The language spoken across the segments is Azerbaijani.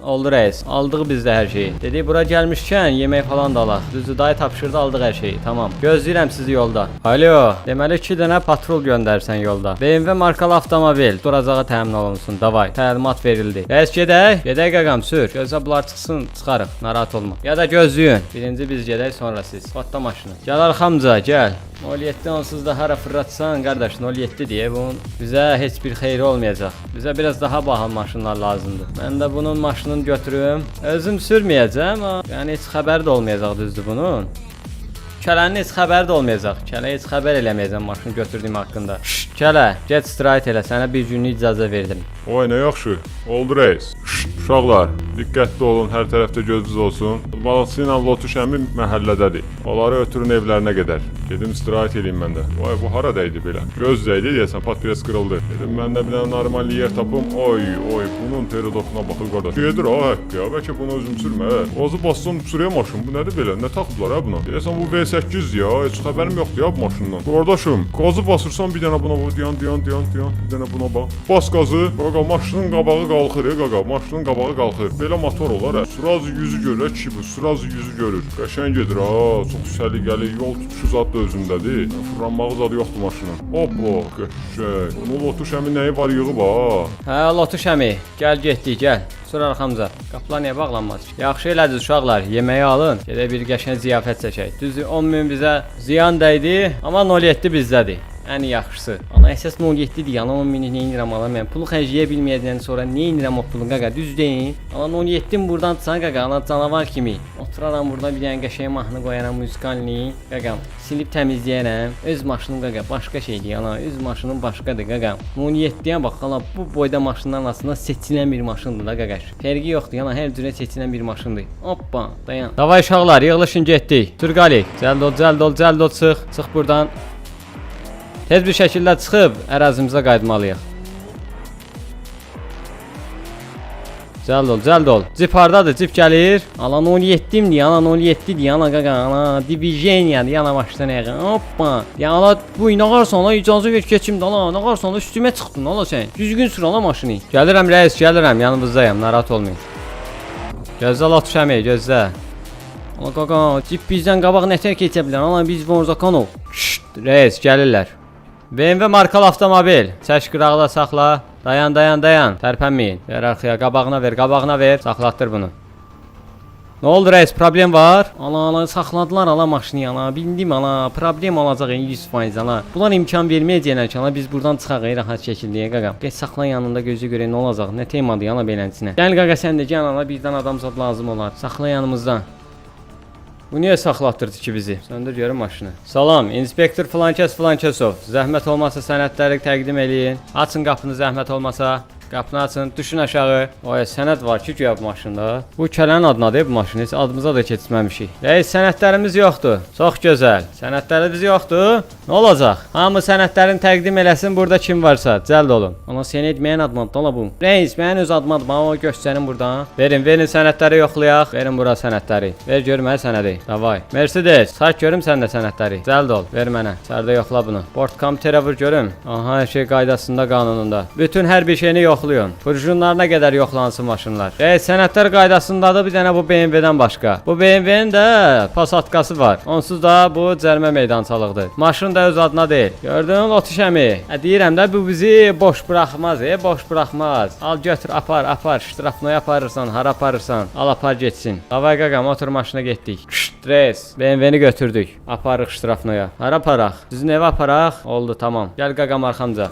Oldu reis. Aldıq biz də hər şeyi. Dedi bura gəlmişkən yemək falan da alaq. Düzdür, dayı tapşırdı, aldıq hər şeyi. Tamam. Gözləyirəm sizi yolda. Alo. Deməli 2 dənə patrul göndərsən yolda. BMW markalı avtomobil duracağa təmin olunsun. Davay. Təlimat verildi. Reis gedək. Gedək qaqam sür. Gözlə bunlar çıxsın, çıxarıq. Narahat olma. Ya da gözləyin. Birinci biz gedək, sonra siz. Batda maşını. Gəl arxamca, gəl. 07 onsuz da hara fırlatsan qardaş 07 deyə bunun bizə heç bir xeyri olmayacaq. Bizə biraz daha baha maşınlar lazımdır. Mən də bunun maşınını götürüm. Özüm sürməyəcəm, yəni heç xəbər də olmayacaq düzdür bunun. Kələnin heç xəbəri də olmayacaq. Kələ heç xəbər eləməyəcəm maşını götürdüyüm haqqında. Şşt, kələ, get istirahət elə. Sənə bir günlük icazə verdim. Oy nə yaxşı. Oldu reis. Uşaqlar, diqqətli olun, hər tərəfdə gözünüz olsun. Balıqçı ilə Lotuş əmi məhəllədədir. Onları ötürün evlərinə gedər. Gedim istirahət edeyim mən də. Vay bu haradaydı belə? Gözdəydi deyəsən, patpres qırıldı. Dedim mən də bir dənə normal yer tapım. Oy, bunun terodokuna baxır qardaş. Gedir ha haqqı ya, bəlkə bunu özüm sürmə. Ozu bassın sürüyə maşın. Bu nədir belə? Nə taxıblar ha buna? Deyəsən bu V8 ya, heç xəbərim yoxdur ya bu maşından. Qardaşım, qazı basırsan bir dənə buna dayan. Bir dənə buna bax. Bas qazı. Qaqa maşının qabağı qalxır, qaqa. Maşının qabağı qalxır. Belə motor olar ha. Sırazı yüzü görür ki bu, sırazı yüzü görür. Qəşəng gedir ha, çox səliqəli, yol tutuşu zad da özündədir. Fırlanmağı zad yoxdur maşının. Hoppa, qəşəng. Bunun Lotuş əmi nəyi var yığıb ha? Hə, Lotuş əmi, gəl getdik, gəl. Sür arxamca. Qapılar niyə bağlanmaz? Yaxşı elədiniz uşaqlar, yeməyi alın. Gedək bir qəşəng ziyafət çəkək. Düzdür, 10 min bizə ziyan dəydi, amma 07 bizdədir. Ən yaxşısı. Ana əsas 07-dir. Ana 10 mini nə edirəm ala mən? Pulu xərcləyə bilməyəndən sonra nə edirəm o pulun qaqa? Düz deyil. Ana 17-nin burdan çıxan qaqa, ana canavar kimi. Oturaram burada bir dənə qəşəng mahnı qoyaram, musikalni. Qaqa, silib təmizləyərəm. Öz maşınım qaqa, başqa şeydir ana. Öz maşınım başqadır qaqa. 17-yə bax ala, bu boyda maşınların arasında seçilən bir maşındır da qaqa. Fərqi yoxdur. Ana hər cürə seçilən bir maşındır. Hoppa, dayan. Davay uşaqlar, yığılışın getdik. Turqali, cəld ol, çıx burdan. Tez bir şəkildə çıxıb ərazimizə qayıtmalıyıq. Cəld ol. Cip hardadır? Cip gəlir. Alan 17-dir, alan 17-dir, alan qaqa, ana diviziyaniyadır, yana maşından yəqin. Hoppa. Ya ala bu nə qarsan, ala icazə ver keçim də, ala nə qarsan, üstümə çıxdın, ala sən. Düzgün sür ala maşını. Gəlirəm reis, gəlirəm, yanınızdayam, narahat olmayın. Gözlə Lotuş əmi, gözlə. Ala qaqa, cip bizdən qabaq nətər keçə bilər, ala biz Vorzakanov. Şşt, reis, gəlirlər. BMW markalı avtomobil. Çək qıraqda saxla. Dayan. Tərpənməyin. Ver arxaya, qabağına ver. Saxlatdır bunu. Nə oldu reis? Problem var? Ala saxladılar ala maşını ala. Bildim ala. Problem olacaq 100% ala. Bunlar imkan verməyəcəklər ki, ala biz buradan çıxaq rahat şəkildə qaqa. Gəl saxla yanında gözü görə nə olacaq? Nə temadır ala beləsinə. Gəl qaqa sən də gəl ala, birdən adam zad lazım olar. Saxla yanımızda. Bu niyə saxlatdırdı ki bizi? Söndür görüm maşını. Salam, inspektor Flankesov. Zəhmət olmasa sənədləri təqdim eləyin. Açın qapını zəhmət olmasa. Qapını açın, düşün aşağı. Oya sənəd var ki, güya bu maşında. Bu kələnin adınadır bu maşın, heç adımıza da keçməmişik. Reis, sənədlərimiz yoxdur. Çox gözəl. Sənədlərimiz yoxdur. Nə olacaq? Hamı sənədlərini təqdim eləsin, burada kim varsa. Cəld olun. Ana sən etməyən admadır da bu. Reis, mənim öz adımadır. Bana o göstərin buradan. Verin sənədləri yoxlayaq. Verin bura sənədləri. Ver görüm hər sənədi. Davay. Mercedes, saç görüm sən də sənədləri. Cəld ol. Ver mənə. İçəridə yoxla bunu. Bort kompüterə vur görüm. Aha, hər şey qaydasında, qanununda. Bütün hər bir şeyini yoxlayın. Purjunlarına qədər yoxlansın maşınlar. Sənədlər qaydasındadır bir dənə bu BMW-dən başqa. Bu BMW-nin də Passat-qası var. Onsuz da bu cərimə meydançalıqdır. Maşın da öz adına deyil. Gördün Lotuş əmi? Deyirəm də bu bizi boş buraxmaz, boş buraxmaz. Al götür, apar. Ştrafnoya aparırsan, hara aparırsan. Al apar getsin. Davay qaqa, motor maşına getdik. Stres. BMW-ni götürdük. Aparıq ştrafnoya. Hara aparaq? Sizin evə aparaq. Oldu, tamam. Gəl qaqa arxamca.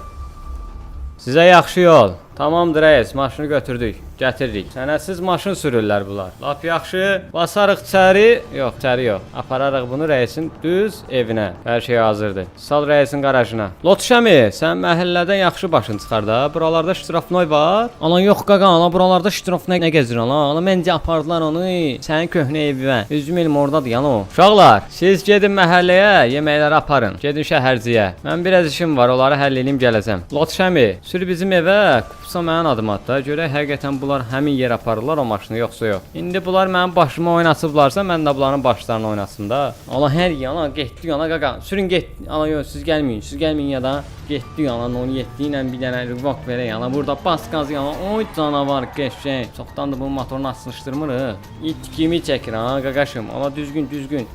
Sizə yaxşı yol. Tamamdır reis, maşını götürdük, gətirdik. Sənədsiz maşın sürürlər bunlar. Lap yaxşı, basarıq içəri. Yox, içəri yox. Apararıq bunu reisin düz evinə. Hər şey hazırdır. Sal reisin qarajına. Lotuş əmi, sən məhəllədən yaxşı başın çıxar da. Buralarda ştrafnoy var. Alan yox qaqa, ala buralarda ştrafnoy nə gəzir ala? Ala məncə apardılar onu sənin köhnə evinə. Üzüm elim ordadır yana o. Uşaqlar, siz gedin məhəlləyə, yeməkləri aparın. Gedin şəhərciyə. Mən biraz işim var, onları həll edeyim gələcəm. Lotuş əmi, sür bizim evə. Tapsa mənim adım atda. Görək həqiqətən bunlar həmin yerə aparırlar o maşını yoxsa yox. İndi bunlar mənim başıma oynatıblarsa mən də bunların başlarını oynasın da. Allah hər yana getdi yana qaqa. Sürün get. Ana yox siz gəlməyin. Siz gəlməyin ya da getdi yana 17 ilə bir dənə rivak verə yana. Burada bas qaz yana. Oy canavar qəşəng. Çoxdandır bu motorunu açmışdırmırıq. İt kimi çəkir ha qaqaşım. Ala düzgün.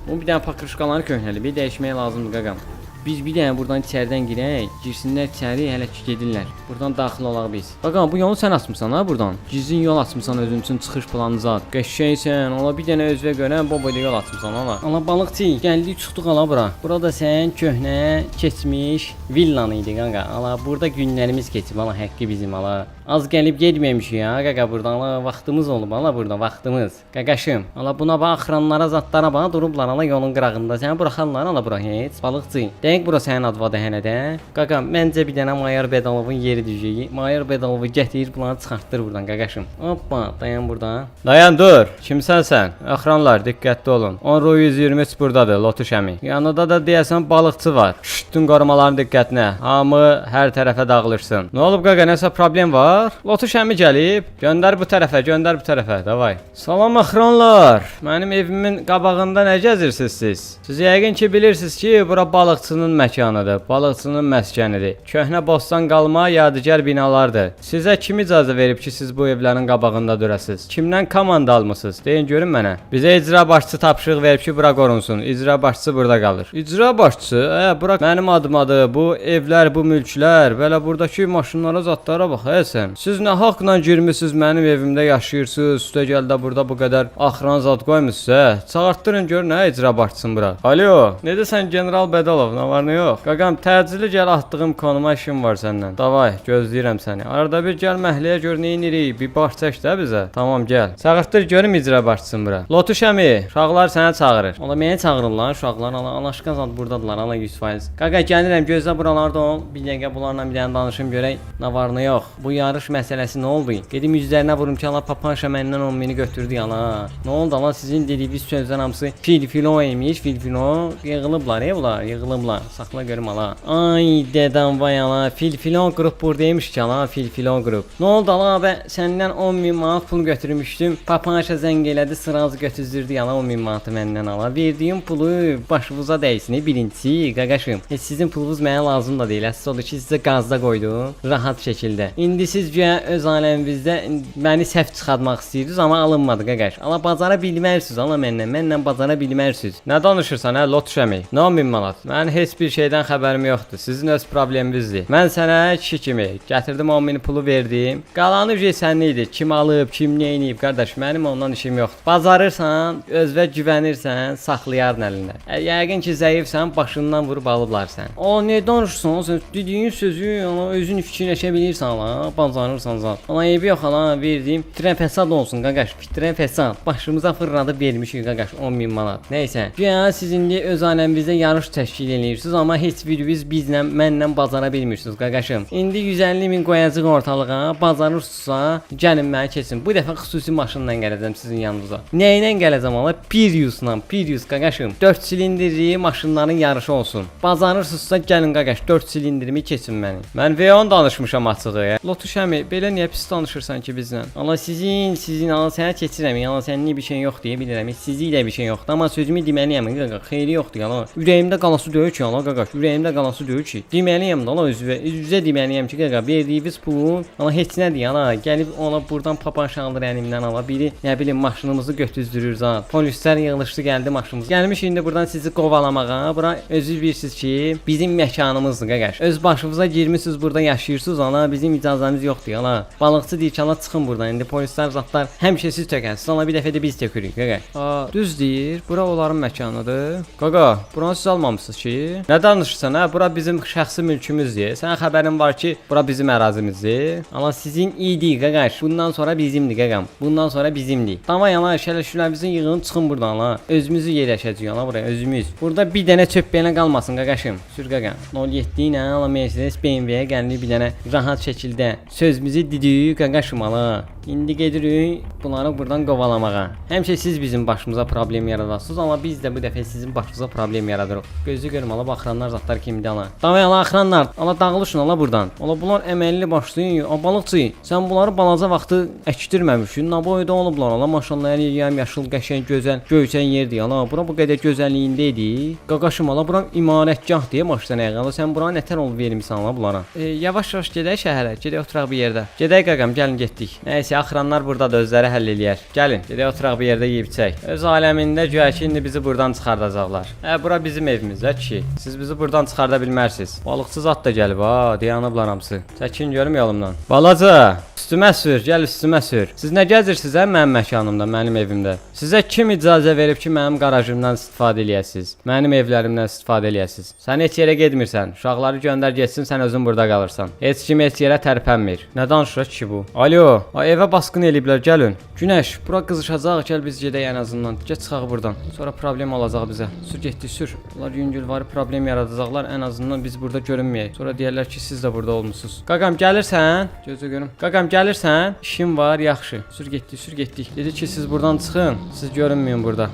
Bu bir dənə pakrışkaları köhnəli. Bir dəyişməyə lazımdır qaqam. Biz bir dənə buradan içəridən girək. Girsinlər içəri, hələ ki gedirlər. Buradan daxil olaq biz. Baxın, bu yolu sən açmısan ha buradan. Gizlin yol açmısan özün üçün çıxış planı zat. Qəşəngsən. Ola bir dənə özünə görə boyda yol açmısan ala. Ala balıqçı, gəldik çıxdıq ala bura. Burada sən köhnə, keçmiş villan idi qaqa. Ala burada günlərimiz keçib ala, həqqi bizim ala. Az gəlib getməmişik ya qaqa buradan. Ala vaxtımız olub ala burada, vaxtımız. Qaqaşım, ala buna bax, axıranlara, zatlara bax, durublar ala yolun qırağında. Səni buraxarlar ala bura heç. Balıqçı. Dəqiq bura sənin advadı hələ də. Qaqa, məncə bir dənə Mayor Bedalovun yeri düşür. Mayor Bedalovu gətirir, bunları çıxartdır buradan qaqaşım. Hoppa, dayan burada. Dayan dur. Kimsən sən? Axranlar, diqqətli olun. 10 Ro 123 burdadır, Lotuş əmi. Yanında da deyəsən balıqçı var. Bütün qorumaların diqqətinə. Hamı hər tərəfə dağılırsın. Nə olub qaqa, nəsə problem var? Lotuş əmi gəlib. Göndər bu tərəfə, davay. Salam axranlar. Mənim evimin qabağında nə gəzirsiniz siz? Siz yəqin ki bilirsiniz ki, bura balıqçının məkanıdır, balıqçının məskənidir. Köhnə bostan qalma yadigar binalardır. Sizə kim icazə verib ki, siz bu evlərin qabağında durasınız? Kimdən komanda almısınız? Deyin görün mənə. Bizə icra başçısı tapşırıq verib ki, bura qorunsun. İcra başçısı burada qalır. İcra başçısı? Bura mənim adımadır. Bu evlər, bu mülklər, belə buradakı maşınlara, zatlara bax, sən. Siz nə haqla girmisiniz mənim evimdə yaşayırsınız? Üstə gəldə burada bu qədər axran zad qoymusunuz. Çağırtdırın gör nə icra başçısın bura. Alo, necəsən General Bedalov, nə var nə yox? Qaqam, təcili gəl atdığım konuma işim var səndən. Davay, gözləyirəm səni. Arada bir gəl məhliyə gör nə edirik. Bir baş çək də bizə. Tamam, gəl. Çağırtdır görüm icra başçısın bura. Lotuş əmi, uşaqlar səni çağırır. Ola məni çağırırlar, uşaqlar. Alaşqan zad burdadılar, ala 100%. Qaqa, gəlirəm, gözlə buralarda ol. Bir dəqiqə bunlarla bir dənə danışım görək nə var nə yox. Bu yarış məsələsi nə oldu? Gedim yüzlərinə vurum ki, ala papanşa məndən 10 mini götürdü ala. Nə oldu ala, sizin dediyiniz sözlər hamısı filfilo imiş, filfilo yığılıblar, bunlar yığılıblar. Saxla görüm ala. Ay dedəm vay ala, filfilo qrup buradaymış ki ala, filfilo qrup. Nə oldu ala, bə səndən 10.000 manat pul götürmüşdüm. Papanşa zəng elədi, sıraz götüzdürdü ala 10.000 manatı məndən ala. Verdiyim pulu başınıza dəysin, birincisi qaqaşım. Heç sizin pulunuz mənə lazım da deyil. Əsas odur ki, sizə qazda qoydum rahat şəkildə. İndi siz güya öz aləminizdə məni səhv çıxartmaq istəyirsiniz, amma alınmadı qaqaş. Ala bacara bilmərsiniz ala məndən bacara bilmərsiniz. Nə danışırsan hə Lotuş əmi? Nə 10.000 manat? Mən heç bir şeydən xəbərim yoxdur. Sizin öz probleminizdir. Mən sənə kişi kimi gətirdim 10.000 pulu verdim. Qalanı şey sənin idi. Kim alıb, kim nə edib qardaş, mənim ondan işim yoxdur. Bacarırsan, özünə güvənirsən, saxlayarın əlində. Yəqin ki zəifsən, başından vurub alıblar sən. O nə danışırsan? Sən dediyin sözü ana özün fikirləşə bilirsən ala, bacarırsan zat. Ana eybi yox ala, verdim. Fitrən fəsad olsun qaqaş. Fitrən fəsad. Başımıza fırladıb vermişik qaqaş 10.000 manat. Nəysə. Güya siz indi öz aləminizdə yarış təşkil edirsiniz, amma heç biriniz bizlə, mənlə bacara bilmirsiniz qaqaşım. İndi 150.000 qoyacaq ortalığa, bacarırsınızsa gəlin mənə keçin. Bu dəfə xüsusi maşınla gələcəm sizin yanınıza. Nə ilə gələcəm ala? Priusla, Prius qaqaşım. 4 silindrli maşınların yarışı olsun. Bacarırsınızsa gəlin qaqaş, 4 silindrimi keçin məni. Mən V10 danışmışam açığı. Lotuş əmi, belə niyə pis danışırsan ki bizlə? Allah sizin Allah sənə keçirəm. Allah sənin bir şey yox deyə bilirəm. Sizi ilə bir şey yoxdur, amma sözümü deməliyəm qaqaş. Xeyri yoxdur ala. Ürəyimdə qalası deyil ki ala qaqaş. Ürəyimdə qalası deyil ki. Deməliyəm də ala üzvə deməliyəm ki qaqaş, verdiyiniz pulun ala heç nədir ala. Gəlib ona buradan papanşa alır əlimdən ala. Biri nə bilim maşınımızı götüzdürür zat. Polislər yığılışdı gəldi maşınımız. Gəlmiş indi buradan sizi qovalamağa. Bura özünüz bilirsiniz ki bizim məkanımızdır qaqaş. Öz başınıza girmisiniz, burada yaşayırsınız ala. Bizim icazəmiz yoxdur ala. Balıqçı deyir ki ala çıxın buradan. İndi polislər zatlar həmişə siz tökəsiniz. Ala bir dəfə də biz tökürük qaqaş. Düz deyir. Bura onların məkanıdır. Qaqa, buranı siz almamısınız ki? Nə danışırsan hə? Bura bizim şəxsi mülkümüzdür. Sənin xəbərin var ki, bura bizim ərazimizdir. Ala sizin idi qaqaş. Bundan sonra bizimdir qaqam. Bundan sonra bizimdir. Tamam ala, şələşlərinizi yığın, çıxın buradan ala. Özümüzü yerləşəcəyik ala buraya, özümüz. Burada bir dənə çöp belə qalmasın qaqaşım. Sür qaqa. 07 ilə ala Mercedes BMW-yə gəldi bir dənə rahat şəkildə sözümüzü dedik qaqaşım ala. İndi gedirik bunları buradan qovalamağa. Həmişə siz bizim başımıza problem yaradırsınız, amma biz də bu dəfə sizin başınıza problem yaradırıq. Gözü görmə ala ala baxıranlar zatlar kimdir ala. Davay ala axıranlar, ala dağılışın ala burdan. Ala bunlar əməlli başlayın, balıqçı. Sən bunları balaca vaxtı əkdirməmişsin. Nə boyda olublar ala maşallah, yəni yaşıl, qəşəng, gözəl, göyçən yerdir ala. Bura bu qədər gözəlliyində idi. Qaqaşım ala bura imarətgah deyə başdan ayağa. Ala sən buranı nətər olub vermisən ala bunlara. Yavaş-yavaş gedək şəhərə. Gedək oturaq bir yerdə. Gedək qaqam, gəlin getdik. Nəysə axıranlar burdadır, özləri həll eləyər. Gəlin, gedək oturaq bir yerdə yeyib içək. Öz aləmində güya ki indi bizi burdan çıxardacaqlar. Bura bizim evimiz kişi. Siz bizi burdan çıxarda bilmərsiniz. Balıqçı zat da gəlib ha, dayanıblar hamısı. Çəkin görüm yolumdan. Balaca, üstümə sür, gəl üstümə sür. Siz nə gəzirsiniz hə mənim məkanımda, mənim evimdə? Sizə kim icazə verib ki, mənim qarajımdan istifadə eləyəsiniz? Mənim evlərimdən istifadə eləyəsiniz? Sən heç yerə getmirsən. Uşaqları göndər getsin, sən özün burada qalırsan. Heç kim heç yerə tərpənmir. Nə danışır ki bu? Alo, evə basqın eləyiblər, gəlin. Günəş, bura qızışacaq, gəl biz gedək ən azından. Get çıxaq burdan. Sonra problem olacaq bizə. Sür getdi, sür. Bunlar yüngül var, problem yaradacaqlar. Ən azından biz burada görünməyək. Sonra deyirlər ki, siz də burada olmusunuz. Qaqam gəlirsən? Gözə görüm. Qaqam gəlirsən? İşim var, yaxşı. Sür getdik, sür getdik. Dedi ki, siz buradan çıxın. Siz görünməyin burada.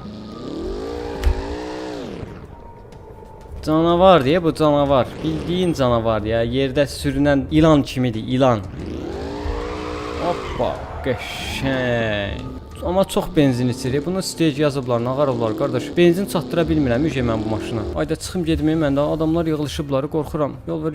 Canavar deyə bu canavar. Bildiyin canavar ya. Yerdə sürünən ilan kimidir, ilan. Hoppa, qəşəng. Amma çox benzin içirir. Bunu stage yazıblar, nağarıblar qardaş. Benzin çatdıra bilmirəm mən bu maşına. Ayda çıxım getməyim mən də. Adamlar yığılışıblar, qorxuram. Yol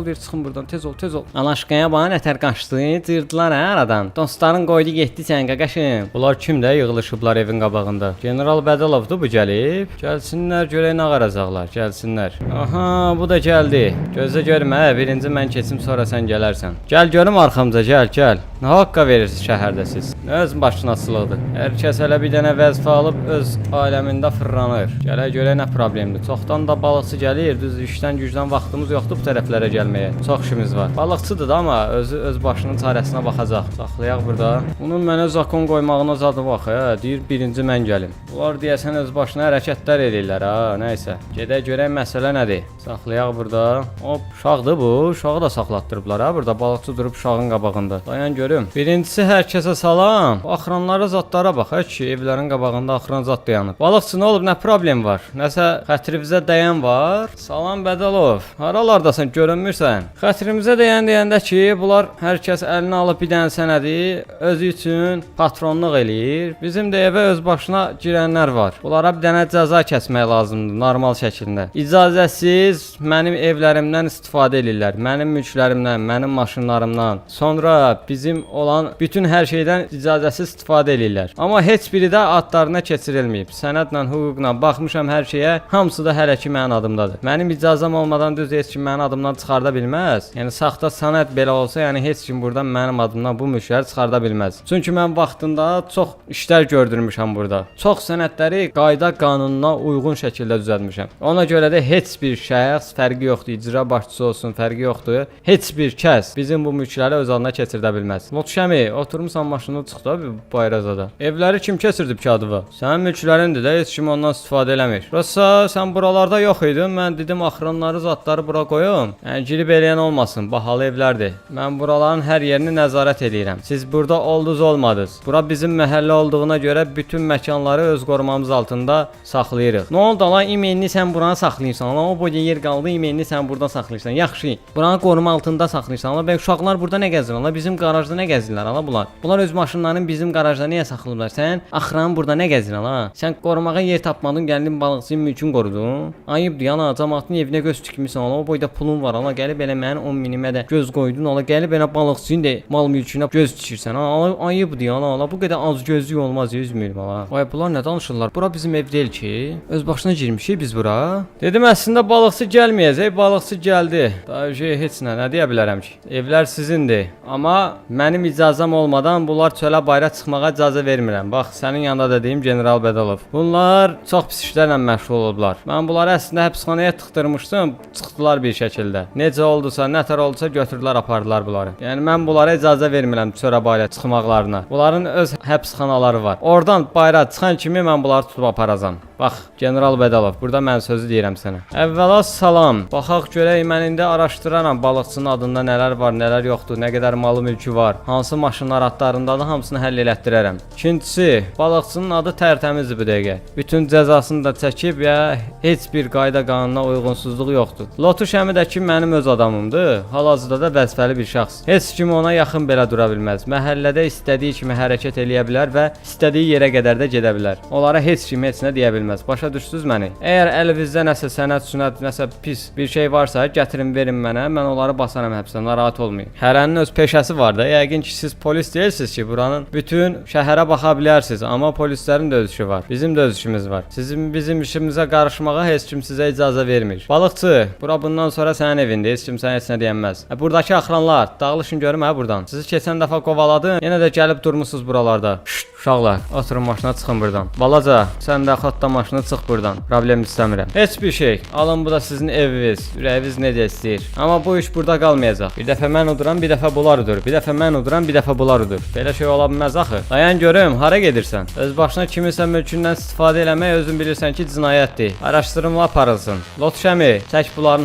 ver, çıxın buradan. Tez ol. Alaşqaya bana nətər qaçdı? Cırdılar hə aradan. Dostların qoydu getdi sən qaqaşım. Bunlar kimdə yığılışıblar evin qabağında? General Bədalovdur bu gəlib. Gəlsinlər görək nə qaracaqlar. Gəlsinlər. Aha, bu da gəldi. Gözlə görmə, birinci mən keçim, sonra sən gələrsən. Gəl görüm arxamca, gəl. Nə haqqa verirsiniz şəhərdə siz? Nə öz başınasılıqdır? Hər kəs hələ bir dənə vəzifə alıb öz aləmində fırlanır. Gələk görək nə problemdir. Çoxdan da balıqçı gəlir, düz işdən gücdən vaxtımız yoxdur bu tərəflərə gəlməyə. Çox işimiz var. Balıqçıdır da amma öz başının çarəsinə baxacaq. Saxlayaq burada. Bunun mənə zakon qoymağına zadı bax, deyir birinci mən gəlim. Bunlar deyəsən öz başına hərəkətlər edirlər ha, nəysə. Gedək görək məsələ nədir. Saxlayaq burada. Hop, uşaqdır bu. Uşağı da saxlatdırıblar ha burada. Balıqçı durub uşağın qabağında. Dayan görüm. Birincisi hər kəsə salam. Axıranlara zatlara bax, ki, evlərin qabağında axıran zat dayanıb. Balıqçı nə olub, nə problem var? Nəsə xətrimizə dəyən var? Salam Bədalov. Haralardasan, görünmürsən? Xətrimizə deyəndə ki, bunlar hər kəs əlinə alıb bir dənə sənədi özü üçün patronluq eləyir. Bizim də evə öz başına girənlər var. Bunlara bir dənə cəza kəsmək lazımdır normal şəkildə. İcazəsiz mənim evlərimdən istifadə edirlər. Mənim mülklərimdən, mənim maşınlarımdan. Sonra bizim olan bütün hər şeydən icazəsiz istifadə eləyirlər. Amma heç biri də adlarına keçirilməyib. Sənədlə, hüquqla baxmışam hər şeyə. Hamısı da hələ ki mənim adımdadır. Mənim icazəm olmadan düz heç kim mənim adımdan çıxarda bilməz. Yəni saxta sənəd belə olsa, yəni heç kim burdan mənim adımdan bu mülkləri çıxarda bilməz. Çünki mən vaxtında çox işlər gördürmüşəm burada. Çox sənədləri qayda qanununa uyğun şəkildə düzəltmişəm. Ona görə də heç bir şəxs fərqi yoxdur, icra başçısı olsun, fərqi yoxdur. Heç bir kəs bizim bu mülkləri öz adına keçirdə bilməz. Lotşəmi, oturmusan maşını çıx da bir bayrazada. Evləri kim keçirdib ki adıva? Sənin mülklərindir də, heç kim ondan istifadə eləmir. Rosa, sən buralarda yox idin. Mən dedim axıranları, zatları bura qoyum. Yəni girib eləyən olmasın, bahalı evlərdir. Mən buraların hər yerini nəzarət edirəm. Siz burada oldunuz, olmadınız. Bura bizim məhəllə olduğuna görə bütün məkanları öz qorumamız altında saxlayırıq. Nə oldu lan, imenini sən buranı saxlayırsan? Lan o boyda yer qaldı, imenini sən buradan saxlayırsan. Yaxşı. Buranı qoruma altında saxlayırsan. Lan bəlkə uşaqlar burada nə gəzirlər? Lan bizim qarajda nə gəzirlər? Lan bunlar. Bunlar öz maşınlarını bizim qarajda niyə saxlayırlar? Sən axıran burada nə gəzirsən? Lan sən qorumağa yer tapmadın, gəldin balıqçının mülkünü qorudun. Ayıbdır yana, cəmaatın evinə göz tikmisən. Lan o boyda pulun var. Lan gəlib elə mənim 10 minimə də göz qoydun. Lan gəlib elə balıqçının da mal mülkünə göz tikirsən. Lan ayıbdır yana. Lan bu qədər az gözlük olmaz 100 min lan. Ay bunlar nə danışırlar? Bura bizim ev deyil ki. Öz başına girmişik biz bura. Dedim əslində balıqçı gəlməyəcək, balıqçı gəldi. Daha heç nə deyə bilərəm ki. Evlər sizindir. Amma mənim icazəm olmadan bunlar çölə bayıra çıxmağa icazə vermirəm. Bax, sənin yanında dediyim General Bədalov. Bunlar çox pis işlərlə məşğul olublar. Mən bunları əslində həbsxanaya tıxdırmışdım, çıxdılar bir şəkildə. Necə oldusa, nətər oldusa götürdülər, apardılar bunları. Yəni mən bunlara icazə vermirəm çölə bayıra çıxmaqlarına. Bunların öz həbsxanaları var. Oradan bayıra çıxan kimi mən bunları tutub aparacam. Bax, General Bədalov, burada mən sözü deyirəm sənə. Əvvəla salam. Baxaq görək, mən indi araşdıraram balıqçının adında nələr var, nələr yoxdur, nə qədər malı mülkü var, hansı maşınlar adlarındadır, hamısını həll elətdirərəm. İkincisi, balıqçının adı tərtəmizdir bu dəqiqə. Bütün cəzasını da çəkib ya heç bir qayda qanuna uyğunsuzluğu yoxdur. Lotuş əmi də ki mənim öz adamımdır. Hal-hazırda da vəzifəli bir şəxs. Heç kim ona yaxın belə dura bilməz. Məhəllədə istədiyi kimi hərəkət eləyə bilər və istədiyi yerə qədər də gedə bilər. Onlara heç kim heç nə deyə bilməz. Başa düşdünüz məni? Əgər əlinizdə nəsə sənəd, sünət, nəsə pis bir şey varsa, gətirin verin mənə. Mən onları basaram həbsə. Narahat olmayın. Hərənin öz peşəsi var da. Yəqin ki siz polis deyilsiniz ki, buranın bütün şəhərə baxa bilərsiniz, amma polislərin də öz işi var. Bizim də öz işimiz var. Bizim işimizə qarışmağa heç kim sizə icazə vermir. Balıqçı, bura bundan sonra sənin evindir. Heç kim sənə heç nə deyənməz. Buradakı axranlar, dağılışın görüm hə burdan. Sizi keçən dəfə qovaladım. Yenə də gəlib durmusunuz buralarda. Şşt, uşaqlar, oturun maşına çıxın burdan. Balaca, sən də xatda maşına çıx burdan. Problem istəmirəm. Heç bir şey. Alın bu da sizin eviniz. Ürəyiniz necə istəyir. Amma bu iş burada qalmayacaq. Bir dəfə mən uduram, bir dəfə bunlar udur. Bir dəfə mən uduram, bir dəfə bunlar udur. Belə şey ola bilməz axı. Dayan görüm, hara gedirsən? Öz başına kiminsə mülkündən istifadə eləmək özün bilirsən ki, cinayətdir. Araşdırma aparılsın. Lotuş əmi, çək bunların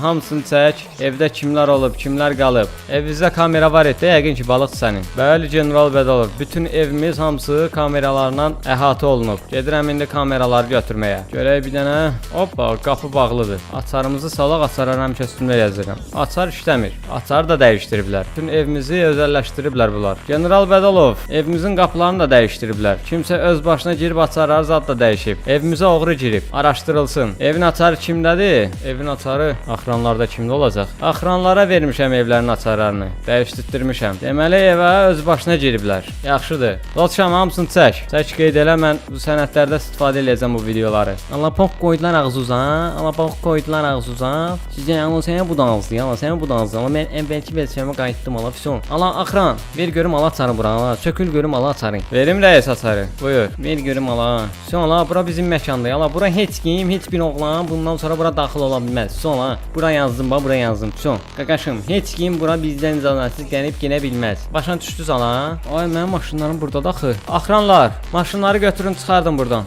hamısını çək. Evdə kimlər olub, kimlər qalıb. Evinizdə kamera var etdi, yəqin ki, balıq sənin. Bəli, General Bedalov, bütün evimiz hamısı kameralarla əhatə olunub. Gedirəm indi kameraları götürməyə. Görək bir dənə. Hoppa, qapı bağlıdır. Açarımızı salaq, açarı həmişə üstündə yazıram. Açar işləmir. Açarı da dəyişdiriblər. Bütün evimizi özəlləşdiriblər bunlar. General Bedalov, evimizin qapılarını da dəyişdiriblər. Kimsə öz başına girib açarları zad da dəyişib. Evimizə oğru girib. Araşdırılsın. Evin açarı kimdədir? Evin açarı axranlarda kimdə olacaq? Axranlara vermişəm evlərin açarlarını. Dəyişdirmişəm. Deməli evə öz başına giriblər. Yaxşıdır. Lotşam hamısını çək. Çək qeyd elə, mən bu sənədlərdə istifadə edəcəm bu videoları. Alapok qoydular ağzınıza. Alapok qoydular ağzınıza. Sizə sən bu danızdı. Sən bu danızdı. Amma mən əvvəlki vəzifəmə qayıtdım ala fison. Ala axran, ver görüm ala açarı bura. Ala sökül görüm ala açarı. Verim rəis açarı. Buyur. Ver görüm ala. Son ala bura bizim məkandır. Ala bura heç kim, heç bir oğlan bundan sonra bura daxil ola bilməz. Son ala bura yazdım, bura yazdım. Son. Qaqaşım, heç kim bura bizdən izazatsız gəlib yenə bilməz. Başa düşdünüz ala? Ay mənim maşınlarım burdadır axı. Axranlar, maşınları götürün çıxardın burdan.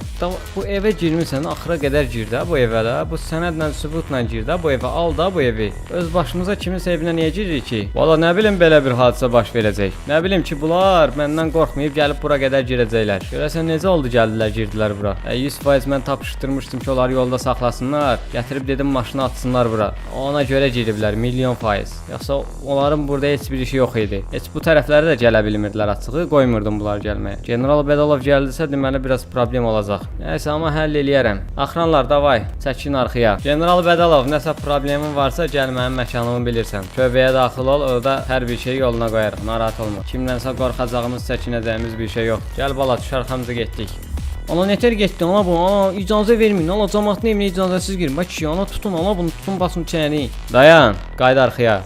Bu evə girmisən, axıra qədər gir də bu evə də. Bu sənədlə, sübutla gir də bu evə. Al da bu evi. Öz başımıza kiminsə evinə niyə giririk ki? Valla nə bilim belə bir hadisə baş verəcək. Nə bilim ki, bunlar məndən qorxmayıb gəlib bura qədər girəcəklər. Görəsən necə oldu gəldilər, girdilər bura. 100% mən tapışdırmışdım ki, onları yolda saxlasınlar. Gətirib dedim maşını atsınlar bura. Ona görə giriblər, milyon faiz. Yoxsa onların burada heç bir işi yox idi. Heç bu tərəflərə də gələ bilmirdilər açığı. Qoymurdum bunlar gəlməyə. General Bedalov gəldisə deməli biraz problem olacaq. Nəysə amma həll eləyərəm. Axranlar davay, çəkin arxaya. General Bedalov, nəsə problemin varsa gəl mənim məkanımı bilirsən. Köbəyə daxil ol, orada hər bir şeyi yoluna qoyarıq. Narahat olma. Kimdənsə qorxacağımız, çəkinəcəyimiz bir şey yox. Gəl bala, tuş arxamıza getdik. Ana nətər getdi? Ana bu, ana icazə verməyin. Ana cəmaatın evinə icazəsiz girin. Bax ki, ana tutun, ana bunu tutun, basın çəni. Dayan, qayıt arxaya.